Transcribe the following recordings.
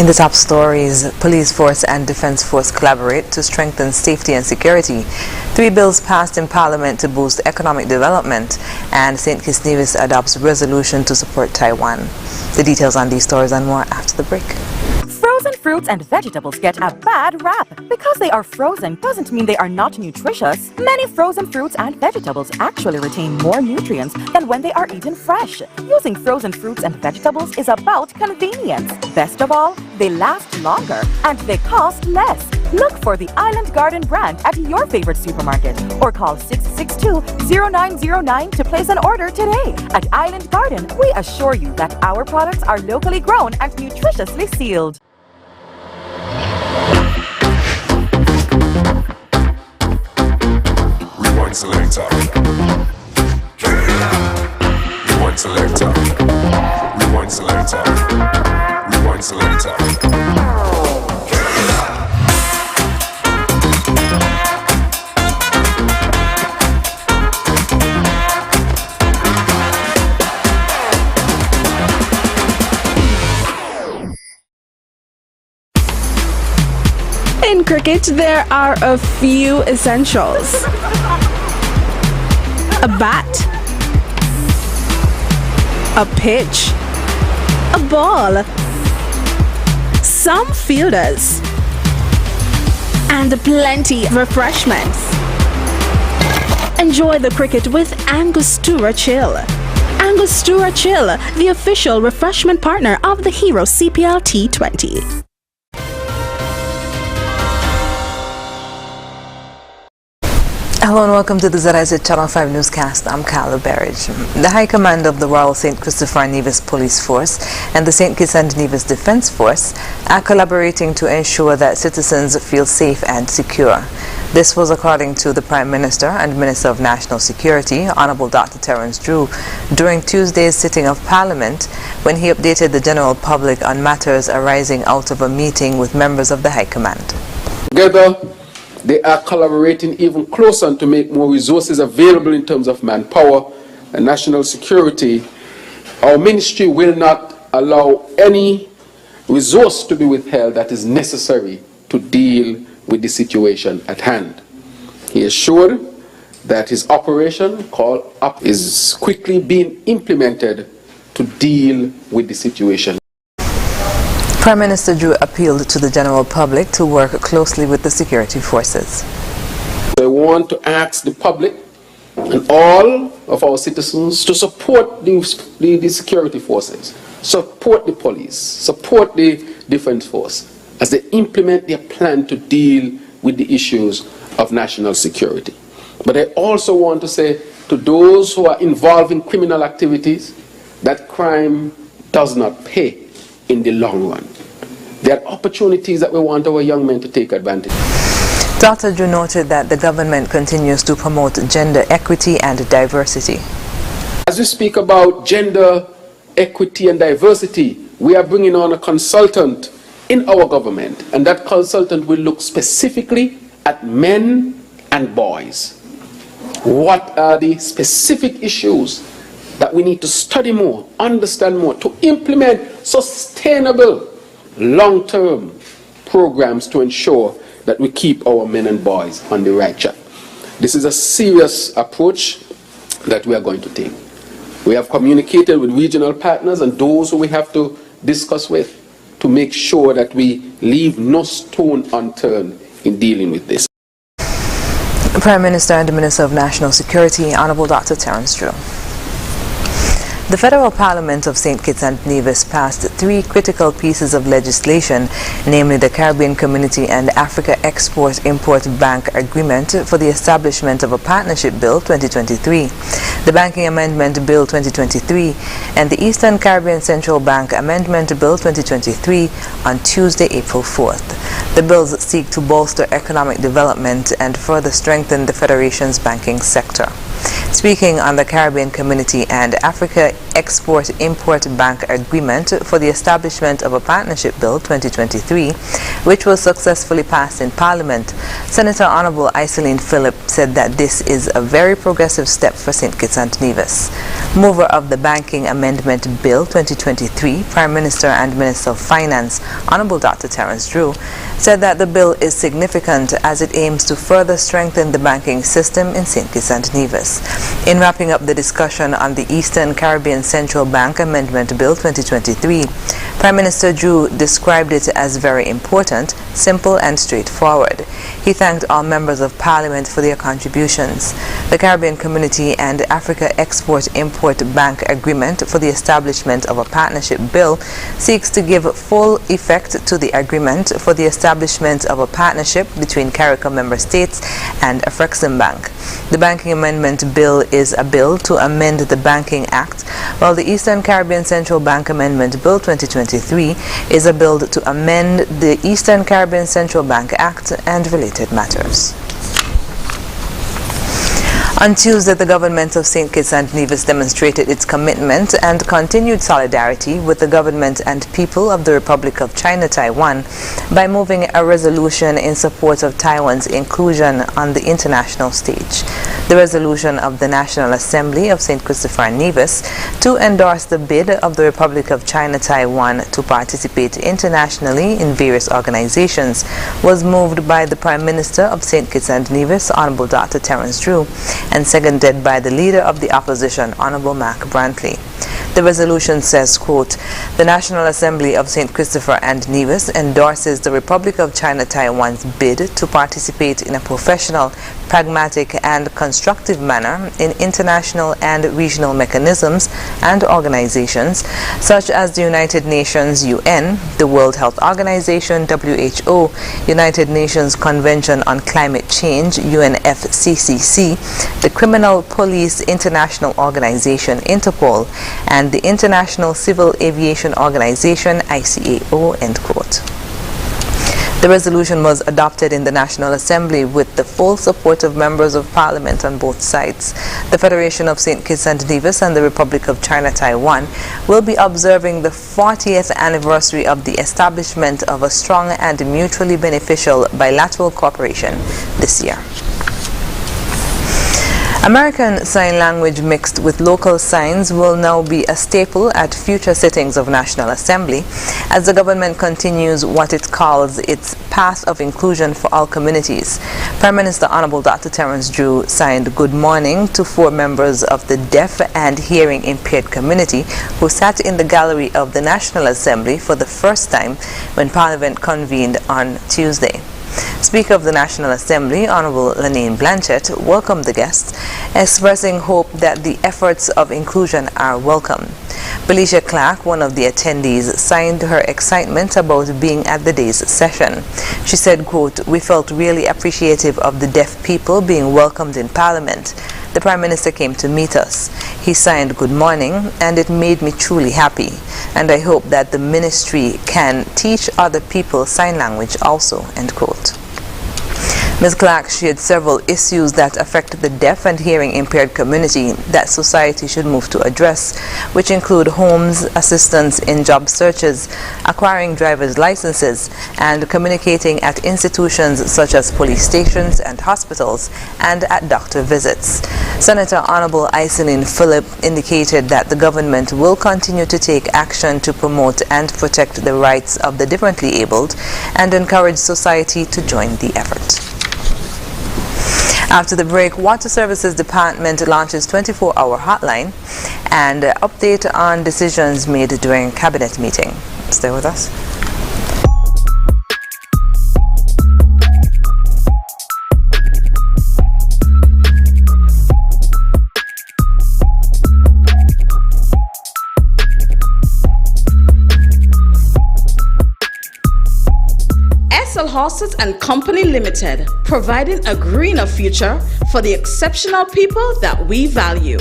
In the top stories, police force and defense force collaborate to strengthen safety and security. 3 bills passed in Parliament to boost economic development, and St. Kitts Nevis adopts resolution to support Taiwan. The details on these stories and more after the break. Frozen fruits and vegetables get a bad rap. Because they are frozen doesn't mean they are not nutritious. Many frozen fruits and vegetables actually retain more nutrients than when they are eaten fresh. Using frozen fruits and vegetables is about convenience. Best of all, they last longer and they cost less. Look for the Island Garden brand at your favorite supermarket or call 662-0909 to place an order today. At Island Garden, we assure you that our products are locally grown and nutritiously sealed. Rewind selector. Rewind selector. Rewind selector. Rewind selector. In cricket, there are a few essentials. A bat, a pitch, a ball, some fielders, and plenty of refreshments. Enjoy the cricket with Angostura Chill. Angostura Chill, the official refreshment partner of the Hero CPL T20. Hello and welcome to the ZIZ Channel 5 newscast. I'm Carla Berridge. The High Command of the Royal St. Christopher and Nevis Police Force and the St. Kitts and Nevis Defense Force are collaborating to ensure that citizens feel safe and secure. This was according to the Prime Minister and Minister of National Security, Honorable Dr. Terence Drew, during Tuesday's sitting of Parliament when he updated the general public on matters arising out of a meeting with members of the High Command. Together, they are collaborating even closer to make more resources available in terms of manpower and national security. Our ministry will not allow any resource to be withheld that is necessary to deal with the situation at hand. He assured that his operation called up is quickly being implemented to deal with the situation. Prime Minister Drew appealed to the general public to work closely with the security forces. I want to ask the public and all of our citizens to support the security forces, support the police, support the defense force as they implement their plan to deal with the issues of national security. But I also want to say to those who are involved in criminal activities that crime does not pay in the long run. There are opportunities that we want our young men to take advantage of. Dr. Drew noted that the government continues to promote gender equity and diversity. As we speak about gender equity and diversity, we are bringing on a consultant in our government, and that consultant will look specifically at men and boys. What are the specific issues that we need to study more, understand more, to implement sustainable, long-term programs to ensure that we keep our men and boys on the right track. This is a serious approach that we are going to take. We have communicated with regional partners and those who we have to discuss with to make sure that we leave no stone unturned in dealing with this. The Prime Minister and the Minister of National Security, Honorable Dr. Terence Drew. The Federal Parliament of St. Kitts and Nevis passed 3 critical pieces of legislation, namely the Caribbean Community and Africa Export-Import Bank Agreement for the establishment of a Partnership Bill 2023, the Banking Amendment Bill 2023, and the Eastern Caribbean Central Bank Amendment Bill 2023 on Tuesday, April 4th. The bills seek to bolster economic development and further strengthen the Federation's banking sector. Speaking on the Caribbean Community and Africa Export-Import Bank Agreement for the establishment of a Partnership Bill 2023, which was successfully passed in Parliament, Senator Honorable Iselin Phillip said that this is a very progressive step for St. Kitts and Nevis. Mover of the Banking Amendment Bill 2023, Prime Minister and Minister of Finance, Honorable Dr. Terence Drew, said that the bill is significant as it aims to further strengthen the banking system in St. Kitts and Nevis. In wrapping up the discussion on the Eastern Caribbean Central Bank Amendment Bill 2023, Prime Minister Drew described it as very important, simple and straightforward. He thanked all members of Parliament for their contributions. The Caribbean Community and Africa Export-Import Bank Agreement for the establishment of a partnership bill seeks to give full effect to the agreement for the establishment of a partnership between CARICOM member states and Afrexim Bank. The Banking Amendment Bill is a bill to amend the Banking Act, while the Eastern Caribbean Central Bank Amendment Bill 2023 is a bill to amend the Eastern Caribbean Central Bank Act and related matters. On Tuesday, the government of St. Kitts and Nevis demonstrated its commitment and continued solidarity with the government and people of the Republic of China, Taiwan, by moving a resolution in support of Taiwan's inclusion on the international stage. The resolution of the National Assembly of St. Christopher and Nevis to endorse the bid of the Republic of China, Taiwan to participate internationally in various organizations was moved by the Prime Minister of St. Kitts and Nevis, Honorable Dr. Terence Drew, and seconded by the Leader of the Opposition, Honorable Mark Brantley. The resolution says, quote, "The National Assembly of St. Christopher and Nevis endorses the Republic of China Taiwan's bid to participate in a professional, pragmatic and constructive manner in international and regional mechanisms and organizations such as the United Nations UN, the World Health Organization WHO, United Nations Convention on Climate Change UNFCCC, the Criminal Police International Organization Interpol, and the International Civil Aviation Organization ICAO," end quote. The resolution was adopted in the National Assembly with the full support of members of Parliament on both sides. The Federation of St. Kitts and Nevis and the Republic of China Taiwan will be observing the 40th anniversary of the establishment of a strong and mutually beneficial bilateral cooperation this year. American Sign Language mixed with local signs will now be a staple at future sittings of National Assembly as the government continues what it calls its path of inclusion for all communities. Prime Minister Honorable Dr. Terence Drew signed Good Morning to 4 members of the deaf and hearing impaired community who sat in the gallery of the National Assembly for the first time when Parliament convened on Tuesday. Speaker of the National Assembly, Honorable Lanine Blanchett, welcomed the guests, expressing hope that the efforts of inclusion are welcome. Felicia Clark, one of the attendees, signed her excitement about being at the day's session. She said, quote, "We felt really appreciative of the deaf people being welcomed in Parliament. The Prime Minister came to meet us. He signed Good Morning, and it made me truly happy. And I hope that the ministry can teach other people sign language also," end quote. Ms. Clark shared several issues that affect the deaf and hearing impaired community that society should move to address, which include homes, assistance in job searches, acquiring driver's licenses, and communicating at institutions such as police stations and hospitals, and at doctor visits. Senator Honorable Iselin Phillip indicated that the government will continue to take action to promote and protect the rights of the differently abled and encourage society to join the effort. After the break, Water Services Department launches 24-hour hotline and update on decisions made during cabinet meeting. Stay with us. Horses and Company Limited, providing a greener future for the exceptional people that we value.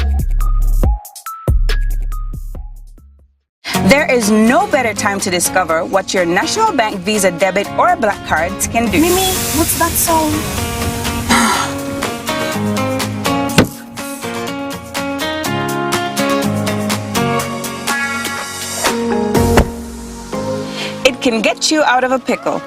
There is no better time to discover what your National Bank Visa debit or black cards can do. Mimi, what's that song? can get you out of a pickle.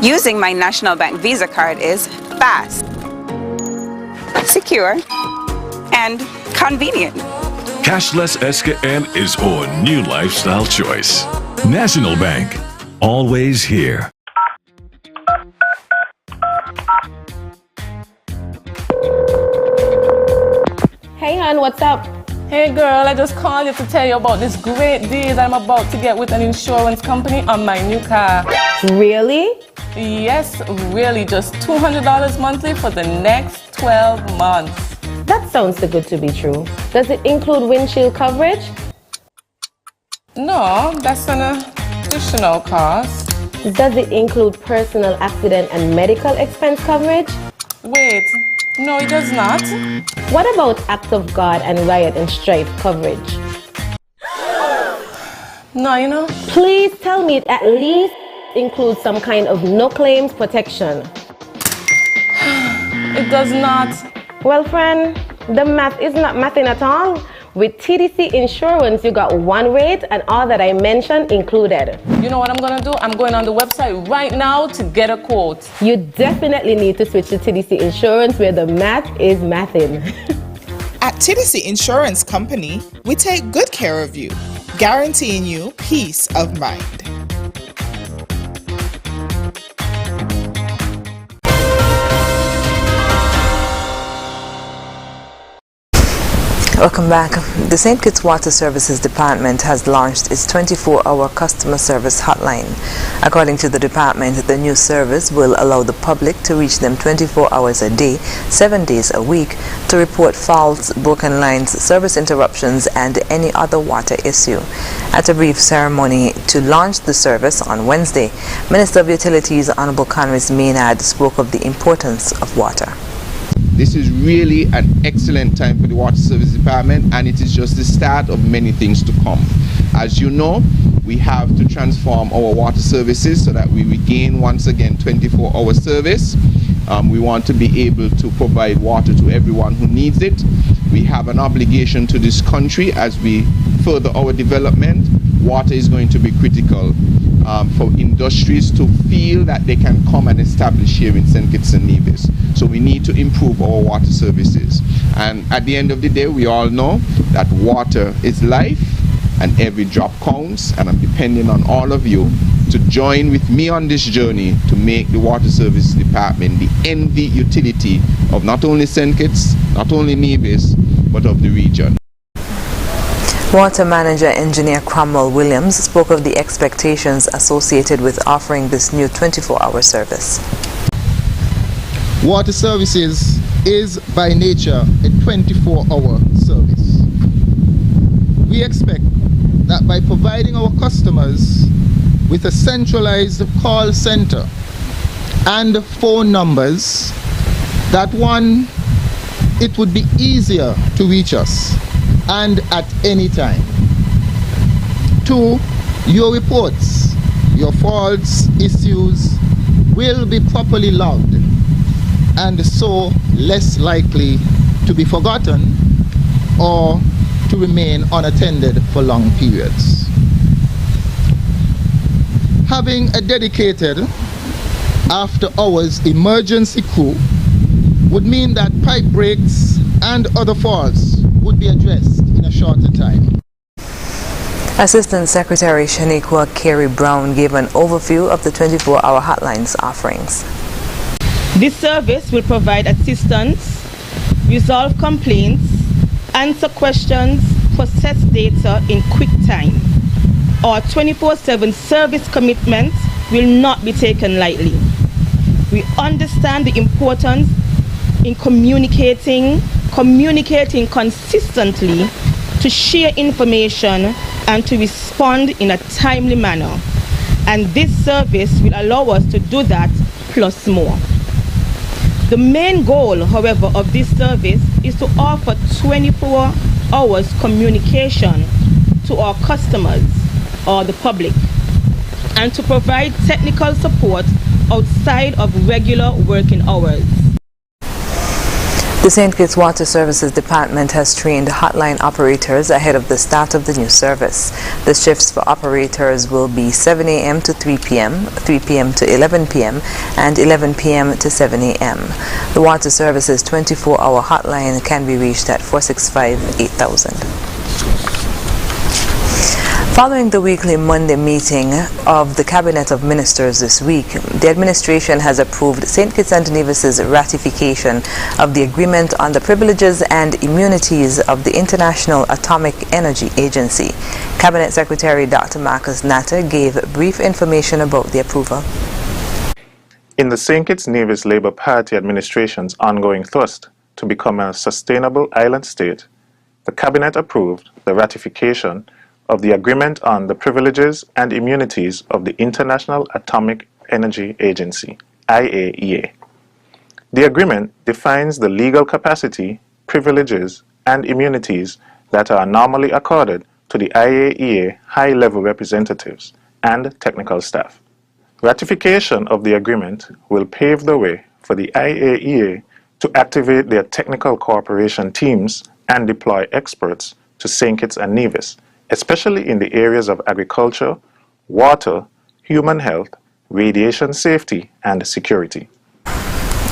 Using my National Bank Visa card is fast, secure, and convenient. Cashless SKN is our new lifestyle choice. National Bank, always here. Hey hon, what's up? Hey girl, I just called you to tell you about this great deal that I'm about to get with an insurance company on my new car. Really? Yes, really, just $200 monthly for the next 12 months. That sounds too good to be true. Does it include windshield coverage? No, that's an additional cost. Does it include personal accident and medical expense coverage? Wait, no it does not. What about act of God and riot and strife coverage? No, you know. Please tell me it at least includes some kind of no claims protection. It does not. Well friend, the math is not mathing at all. With TDC Insurance, you got one rate and all that I mentioned included. You know what I'm gonna do? I'm going on the website right now to get a quote. You definitely need to switch to TDC Insurance where the math is mathing. At TDC Insurance Company, we take good care of you, guaranteeing you peace of mind. Welcome back. The St. Kitts Water Services Department has launched its 24-hour customer service hotline. According to the department, the new service will allow the public to reach them 24 hours a day, 7 days a week, to report faults, broken lines, service interruptions, and any other water issue. At a brief ceremony to launch the service on Wednesday, Minister of Utilities Honorable Conway Maynard spoke of the importance of water. This is really an excellent time for the Water Service Department, and it is just the start of many things to come. As you know, we have to transform our water services so that we regain once again 24-hour service. We want to be able to provide water to everyone who needs it. We have an obligation to this country as we further our development. Water is going to be critical for industries to feel that they can come and establish here in St. Kitts and Nevis. So we need to improve our water services. And at the end of the day, we all know that water is life and every drop counts, and I'm depending on all of you to join with me on this journey to make the Water Services Department the envy utility of not only St. Kitts, not only Nevis, but of the region. Water Manager Engineer Cromwell Williams spoke of the expectations associated with offering this new 24-hour service. Water Services is by nature a 24-hour service. We expect that by providing our customers with a centralized call center and phone numbers, that one, it would be easier to reach us and at any time. Two, your reports, your faults, issues will be properly logged and so less likely to be forgotten or to remain unattended for long periods. Having a dedicated after-hours emergency crew would mean that pipe breaks and other faults would be addressed in a shorter time. Assistant Secretary Shaniqua Carey Brown gave an overview of the 24-hour hotline's offerings. This service will provide assistance, resolve complaints, answer questions, process data in quick time. Our 24/7 service commitment will not be taken lightly. We understand the importance in communicating consistently, to share information and to respond in a timely manner. And this service will allow us to do that plus more. The main goal, however, of this service is to offer 24 hours communication to our customers or the public, and to provide technical support outside of regular working hours. The The St. Kitts Water Services Department has trained hotline operators ahead of the start of the new service. The shifts for operators will be 7 a.m. to 3 p.m., 3 p.m. to 11 p.m., and 11 p.m. to 7 a.m. The Water Services 24-hour hotline can be reached at 465-8000. Following the weekly Monday meeting of the Cabinet of Ministers this week, the administration has approved St. Kitts and Nevis's ratification of the Agreement on the Privileges and Immunities of the International Atomic Energy Agency. Cabinet Secretary Dr. Marcus Natter gave brief information about the approval. In the St. Kitts Nevis Labour Party administration's ongoing thrust to become a sustainable island state, the Cabinet approved the ratification of the Agreement on the Privileges and Immunities of the International Atomic Energy Agency, IAEA. The agreement defines the legal capacity, privileges, and immunities that are normally accorded to the IAEA high-level representatives and technical staff. Ratification of the agreement will pave the way for the IAEA to activate their technical cooperation teams and deploy experts to St. Kitts and Nevis, especially in the areas of agriculture, water, human health, radiation safety, and security.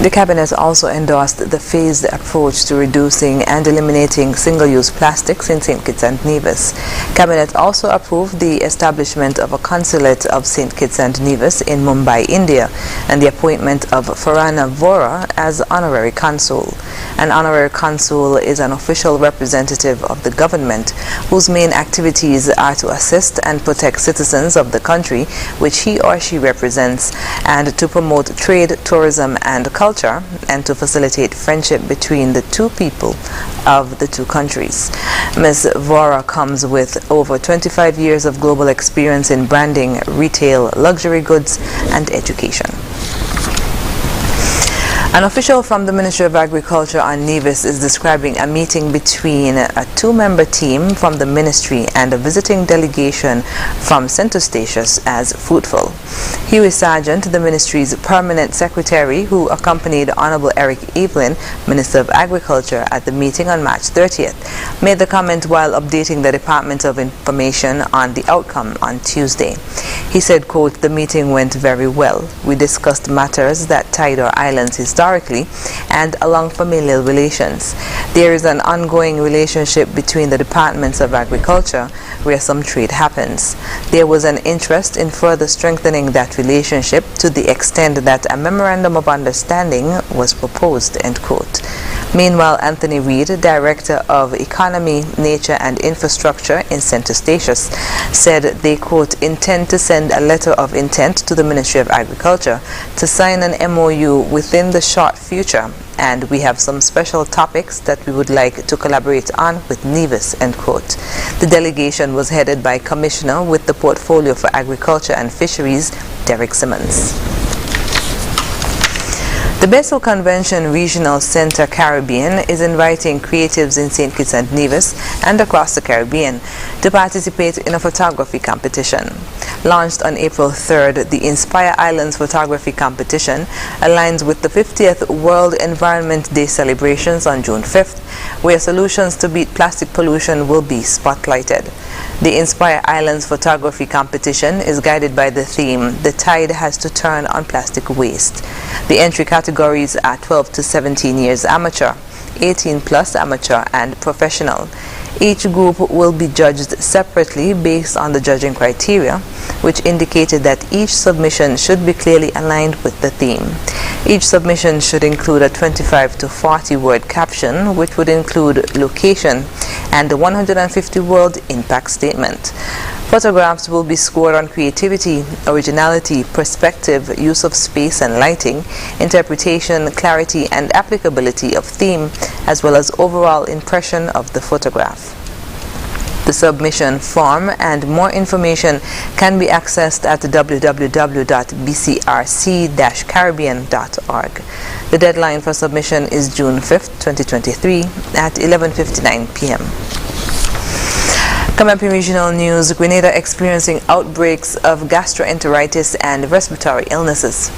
The Cabinet also endorsed the phased approach to reducing and eliminating single-use plastics in St. Kitts and Nevis. Cabinet also approved the establishment of a consulate of St. Kitts and Nevis in Mumbai, India, and the appointment of Farhana Vora as honorary consul. An honorary consul is an official representative of the government whose main activities are to assist and protect citizens of the country which he or she represents, and to promote trade, tourism, and culture, and to facilitate friendship between the two people of the two countries. Ms. Vora comes with over 25 years of global experience in branding, retail, luxury goods, and education. An official from the Ministry of Agriculture on Nevis is describing a meeting between a two-member team from the ministry and a visiting delegation from St. Eustatius as fruitful. Huey Sargent, the ministry's permanent secretary, who accompanied Honorable Eric Evelyn, Minister of Agriculture, at the meeting on March 30th, made the comment while updating the Department of Information on the outcome on Tuesday. He said, quote, "The meeting went very well. We discussed matters that tied our islands historically and along familial relations. There is an ongoing relationship between the Departments of Agriculture where some trade happens. There was an interest in further strengthening that relationship to the extent that a memorandum of understanding was proposed," end quote. Meanwhile, Anthony Reid, Director of Economy, Nature and Infrastructure in St. Eustatius, said they, quote, "intend to send a letter of intent to the Ministry of Agriculture to sign an MOU within the short future, and we have some special topics that we would like to collaborate on with Nevis," end quote. The delegation was headed by Commissioner with the Portfolio for Agriculture and Fisheries, Derek Simmons. The Basel Convention Regional Center Caribbean is inviting creatives in St. Kitts and Nevis and across the Caribbean to participate in a photography competition. Launched on April 3rd, the Inspire Islands Photography Competition aligns with the 50th World Environment Day celebrations on June 5th, where solutions to beat plastic pollution will be spotlighted. The Inspire Islands Photography Competition is guided by the theme, "The Tide Has to Turn on Plastic Waste." The entry categories are 12 to 17 years amateur, 18 plus amateur, and professional. Each group will be judged separately based on the judging criteria, which indicated that each submission should be clearly aligned with the theme. Each submission should include a 25 to 40 word caption, which would include location and the 150-word impact statement. Photographs will be scored on creativity, originality, perspective, use of space and lighting, interpretation, clarity, and applicability of theme, as well as overall impression of the photograph. The submission form and more information can be accessed at www.bcrc-caribbean.org. The deadline for submission is June 5th, 2023 at 11:59 p.m. Coming up in regional news, Grenada experiencing outbreaks of gastroenteritis and respiratory illnesses.